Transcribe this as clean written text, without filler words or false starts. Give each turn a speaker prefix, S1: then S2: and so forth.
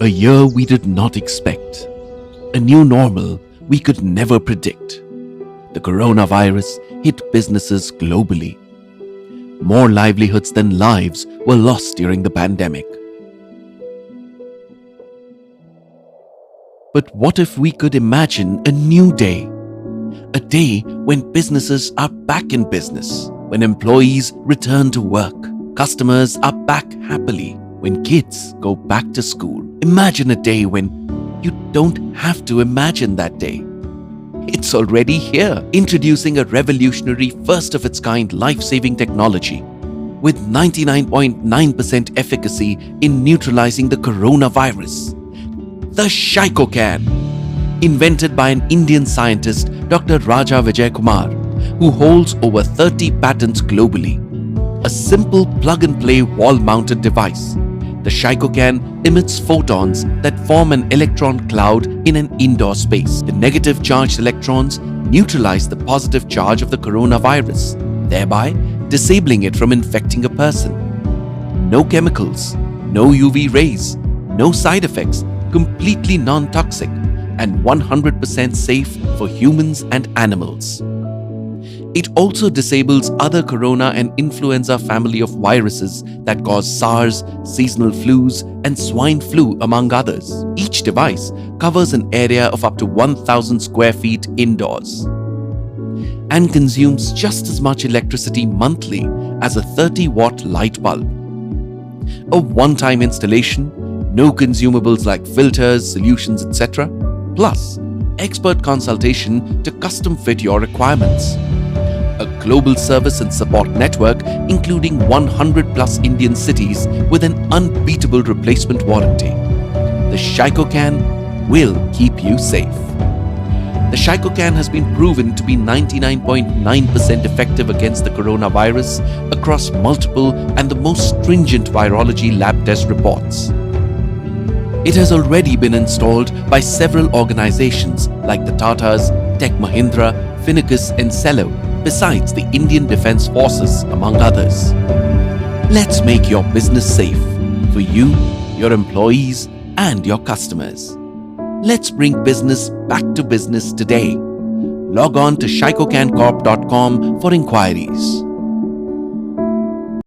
S1: A year we did not expect. A new normal we could never predict. The coronavirus hit businesses globally. More livelihoods than lives were lost during the pandemic. But what if we could imagine a new day? A day when businesses are back in business, when employees return to work, customers are back happily, when kids go back to school. Imagine a day when you don't have to imagine that day. It's already here, introducing a revolutionary first-of-its-kind life-saving technology with 99.9% efficacy in neutralizing the coronavirus. The Shycocan, invented by an Indian scientist, Dr. Rajah Vijaykumar, who holds over 30 patents globally. A simple plug-and-play wall-mounted device, the Shycocan emits photons that form an electron cloud in an indoor space. The negative charged electrons neutralize the positive charge of the coronavirus, thereby disabling it from infecting a person. No chemicals, no UV rays, no side effects, completely non-toxic and 100% safe for humans and animals. It also disables other corona and influenza family of viruses that cause SARS, seasonal flus, and swine flu, among others. Each device covers an area of up to 1,000 square feet indoors and consumes just as much electricity monthly as a 30-watt light bulb. A one-time installation, no consumables like filters, solutions, etc., plus expert consultation to custom fit your requirements. A global service and support network including 100 plus Indian cities with an unbeatable replacement warranty. The Shycocan will keep you safe. The Shycocan has been proven to be 99.9% effective against the coronavirus across multiple and the most stringent virology lab test reports. It has already been installed by several organizations like the Tatas, Tech Mahindra, Finicus and Cello, besides the Indian Defence Forces, among others. Let's make your business safe for you, your employees and your customers. Let's bring business back to business today. Log on to shycocancorp.com for inquiries.